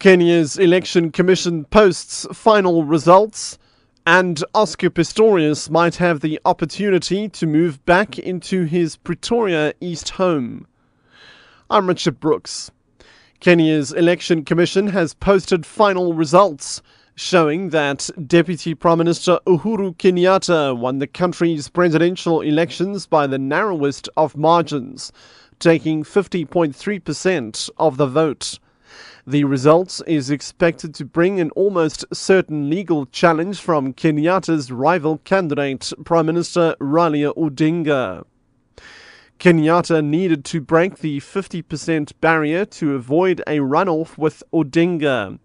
Kenya's Election Commission posts final results, and Oscar Pistorius might have the opportunity to move back into his Pretoria East home. I'm Richard Brooks. Kenya's Election Commission has posted final results showing that Deputy Prime Minister Uhuru Kenyatta won the country's presidential elections by the narrowest of margins, taking 50.3% of the vote. The results is expected to bring an almost certain legal challenge from Kenyatta's rival candidate, Prime Minister Raila Odinga. Kenyatta needed to break the 50% barrier to avoid a runoff with Odinga,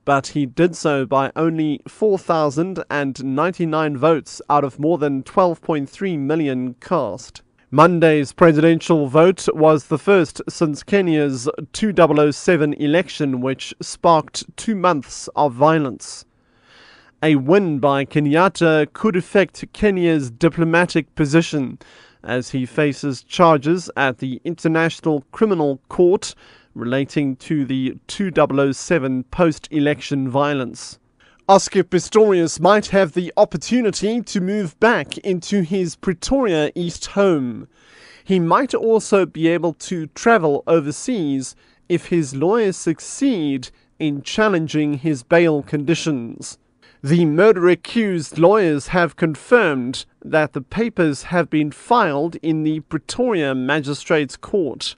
but he did so by only 4,099 votes out of more than 12.3 million cast. Monday's presidential vote was the first since Kenya's 2007 election, which sparked 2 months of violence. A win by Kenyatta could affect Kenya's diplomatic position as he faces charges at the International Criminal Court relating to the 2007 post-election violence. Oscar Pistorius might have the opportunity to move back into his Pretoria East home. He might also be able to travel overseas if his lawyers succeed in challenging his bail conditions. The murder-accused lawyers have confirmed that the papers have been filed in the Pretoria Magistrates Court.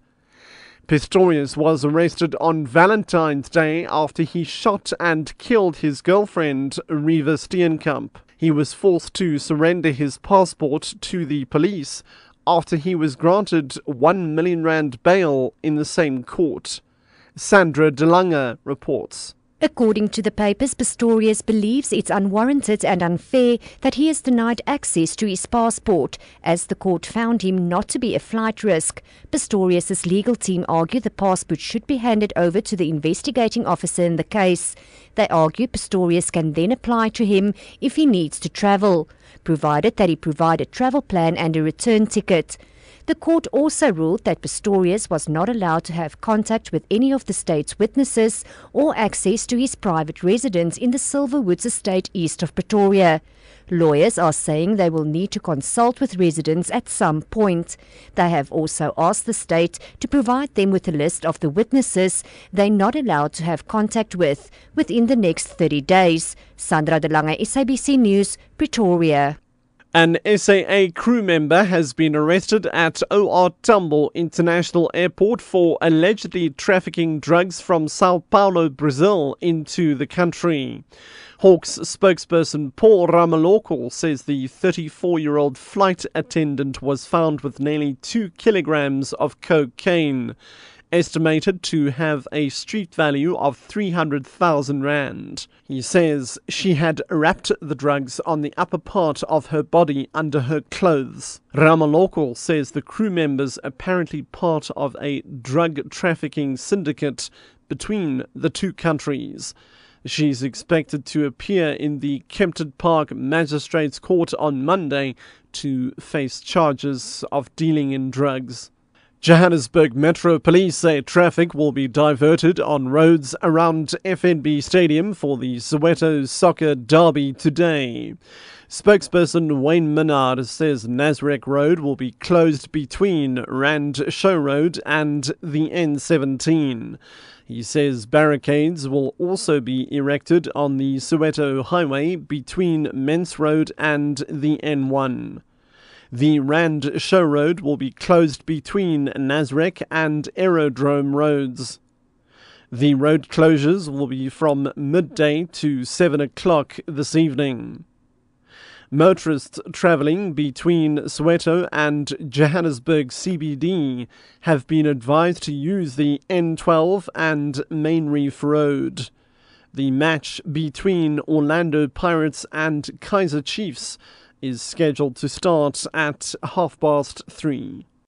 Pistorius was arrested on Valentine's Day after he shot and killed his girlfriend, Reva Steenkamp. He was forced to surrender his passport to the police after he was granted R1 million bail in the same court. Sandra DeLange reports. According to the papers, Pistorius believes it's unwarranted and unfair that he is denied access to his passport, as the court found him not to be a flight risk. Pistorius' legal team argue the passport should be handed over to the investigating officer in the case. They argue Pistorius can then apply to him if he needs to travel, provided that he provide a travel plan and a return ticket. The court also ruled that Pistorius was not allowed to have contact with any of the state's witnesses or access to his private residence in the Silverwoods estate east of Pretoria. Lawyers are saying they will need to consult with residents at some point. They have also asked the state to provide them with a list of the witnesses they're not allowed to have contact with within the next 30 days. Sandra DeLange, SABC News, Pretoria. An SAA crew member has been arrested at O.R. Tambo International Airport for allegedly trafficking drugs from Sao Paulo, Brazil, into the country. Hawks spokesperson Paul Ramaloko says the 34-year-old flight attendant was found with nearly 2 kilograms of cocaine, estimated to have a street value of 300,000 rand. He says she had wrapped the drugs on the upper part of her body under her clothes. Ramaloko says the crew members apparently part of a drug trafficking syndicate between the two countries. She's expected to appear in the Kempton Park Magistrates Court on Monday to face charges of dealing in drugs. Johannesburg Metro Police say traffic will be diverted on roads around FNB Stadium for the Soweto Soccer Derby today. Spokesperson Wayne Minard says Nasrec Road will be closed between Rand Show Road and the N17. He says barricades will also be erected on the Soweto Highway between Mens Road and the N1. The Rand Show Road will be closed between Nasrec and Aerodrome roads. The road closures will be from midday to 7 o'clock this evening. Motorists travelling between Soweto and Johannesburg CBD have been advised to use the N12 and Main Reef Road. The match between Orlando Pirates and Kaizer Chiefs is scheduled to start at 3:30.